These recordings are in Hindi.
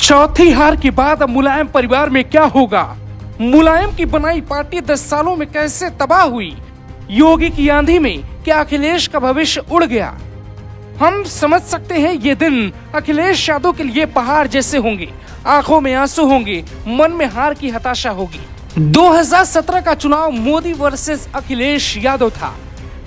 चौथी हार के बाद अब मुलायम परिवार में क्या होगा? मुलायम की बनाई पार्टी 10 सालों में कैसे तबाह हुई? योगी की आंधी में क्या अखिलेश का भविष्य उड़ गया? हम समझ सकते हैं ये दिन अखिलेश यादव के लिए पहाड़ जैसे होंगे। आंखों में आंसू होंगे, मन में हार की हताशा होगी। 2017 का चुनाव मोदी वर्सेस अखिलेश यादव था।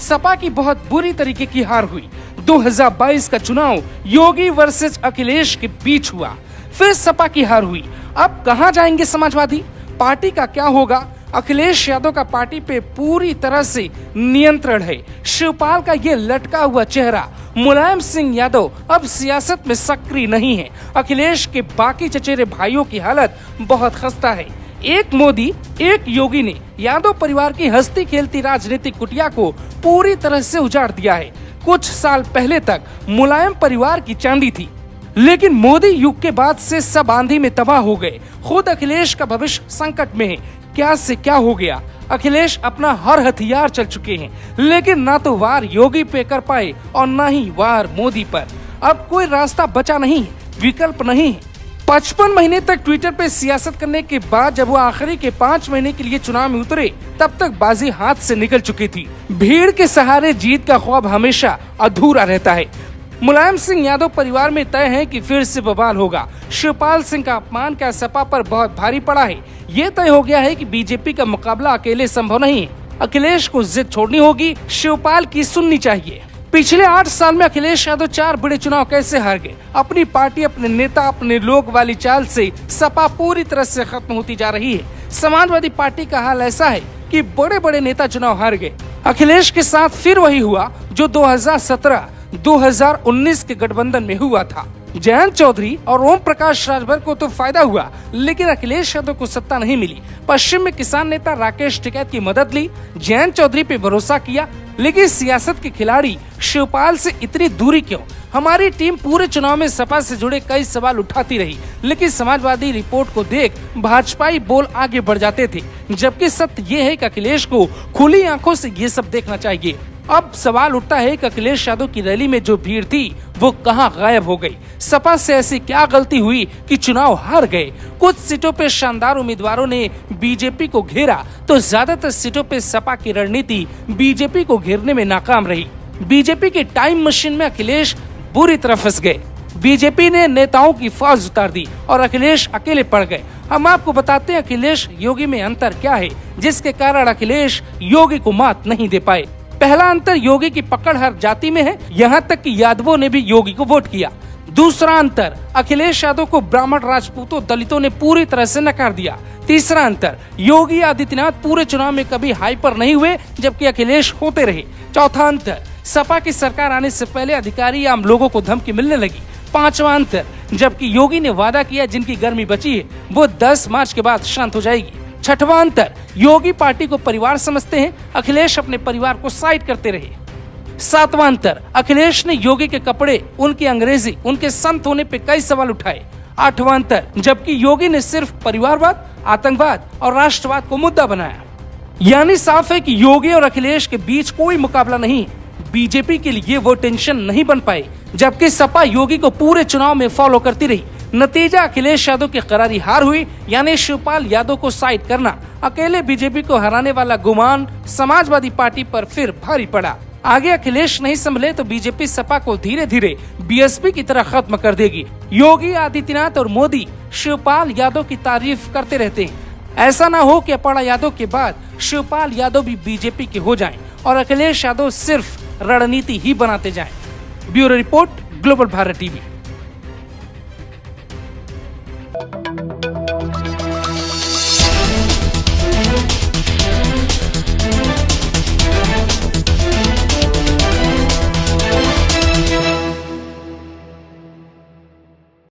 सपा की बहुत बुरी तरीके की हार हुई। 2022 का चुनाव योगी वर्सेस अखिलेश के बीच हुआ, फिर सपा की हार हुई। अब कहां जाएंगे समाजवादी? पार्टी का क्या होगा? अखिलेश यादव का पार्टी पे पूरी तरह से नियंत्रण है। शिवपाल का ये लटका हुआ चेहरा मुलायम सिंह यादव अब सियासत में सक्रिय नहीं है। अखिलेश के बाकी चचेरे भाइयों की हालत बहुत खस्ता है। एक मोदी, एक योगी ने यादव परिवार की हंसती खेलती राजनीतिक कुटिया को पूरी तरह से उजाड़ दिया है। कुछ साल पहले तक मुलायम परिवार की चांदी थी, लेकिन मोदी युग के बाद से सब आंधी में तबाह हो गए। खुद अखिलेश का भविष्य संकट में है। क्या से क्या हो गया? अखिलेश अपना हर हथियार चल चुके हैं, लेकिन ना तो वार योगी पे कर पाए और ना ही वार मोदी पर। अब कोई रास्ता बचा नहीं है, विकल्प नहीं है। 55 महीने तक ट्विटर पे सियासत करने के बाद जब वो आखिरी के 5 महीने के लिए चुनाव में उतरे, तब तक बाजी हाथ से निकल चुकी थी। भीड़ के सहारे जीत का ख्वाब हमेशा अधूरा रहता है। मुलायम सिंह यादव परिवार में तय है कि फिर से बवाल होगा। शिवपाल सिंह का अपमान क्या सपा पर बहुत भारी पड़ा है? ये तय हो गया है कि बीजेपी का मुकाबला अकेले संभव नहीं है। अखिलेश को जिद छोड़नी होगी, शिवपाल की सुननी चाहिए। पिछले 8 साल में अखिलेश यादव 4 बड़े चुनाव कैसे हार गए? अपनी पार्टी, अपने नेता, अपने लोग वाली चाल से सपा पूरी तरह से खत्म होती जा रही है। समाजवादी पार्टी का हाल ऐसा है कि बड़े बड़े नेता चुनाव हार गए। अखिलेश के साथ फिर वही हुआ जो 2017-2019 के गठबंधन में हुआ था। जयंत चौधरी और ओम प्रकाश राजभर को तो फायदा हुआ, लेकिन अखिलेश यादव को सत्ता नहीं मिली। पश्चिम में किसान नेता राकेश टिकैत की मदद ली, जयंत चौधरी पे भरोसा किया, लेकिन सियासत के खिलाड़ी शिवपाल से इतनी दूरी क्यों? हमारी टीम पूरे चुनाव में सपा से जुड़े कई सवाल उठाती रही, लेकिन समाजवादी रिपोर्ट को देख भाजपाई बोल आगे बढ़ जाते थे, जबकि सत्य ये है कि अखिलेश को खुली आंखों से ये सब देखना चाहिए। अब सवाल उठता है कि अखिलेश यादव की रैली में जो भीड़ थी वो कहां गायब हो गई? सपा से ऐसी क्या गलती हुई कि चुनाव हार गए? कुछ सीटों पे शानदार उम्मीदवारों ने बीजेपी को घेरा, तो ज्यादातर सीटों पे सपा की रणनीति बीजेपी को घेरने में नाकाम रही। बीजेपी के टाइम मशीन में अखिलेश बुरी तरह फंस गए। बीजेपी ने नेताओं की फौज उतार दी और अखिलेश अकेले पड़ गए। हम आपको बताते हैं अखिलेश योगी में अंतर क्या है, जिसके कारण अखिलेश योगी को मात नहीं दे पाए। पहला अंतर, योगी की पकड़ हर जाति में है, यहाँ तक कि यादवों ने भी योगी को वोट किया। दूसरा अंतर, अखिलेश यादव को ब्राह्मण, राजपूतों, दलितों ने पूरी तरह से नकार दिया। तीसरा अंतर, योगी आदित्यनाथ पूरे चुनाव में कभी हाइपर नहीं हुए, जबकि अखिलेश होते रहे। चौथा अंतर, सपा की सरकार आने से पहले अधिकारी आम लोगों को धमकी मिलने लगी। पांचवा अंतर, जबकि योगी ने वादा किया जिनकी गर्मी बची है वो 10 मार्च के बाद शांत हो जाएगी। छठवां अंतर, योगी पार्टी को परिवार समझते हैं, अखिलेश अपने परिवार को साइड करते रहे। सातवां अंतर, अखिलेश ने योगी के कपड़े, उनकी अंग्रेजी, उनके संत होने पे कई सवाल उठाए। आठवां अंतर, जबकि योगी ने सिर्फ परिवारवाद, आतंकवाद और राष्ट्रवाद को मुद्दा बनाया। यानी साफ है कि योगी और अखिलेश के बीच कोई मुकाबला नहीं। बीजेपी के लिए वो टेंशन नहीं बन पाई, जबकि सपा योगी को पूरे चुनाव में फॉलो करती रही। नतीजा, अखिलेश यादव की करारी हार हुई, यानी शिवपाल यादव को साइड करना। अकेले बीजेपी को हराने वाला गुमान समाजवादी पार्टी पर फिर भारी पड़ा। आगे अखिलेश नहीं संभले तो बीजेपी सपा को धीरे धीरे बीएसपी की तरह खत्म कर देगी। योगी आदित्यनाथ और मोदी शिवपाल यादव की तारीफ करते रहते हैं। ऐसा ना हो कि अपर्णा यादव के बाद शिवपाल यादव भी बीजेपी के हो जाएं और अखिलेश यादव सिर्फ रणनीति ही बनाते जाएं। Bureau report, global Bharat TV.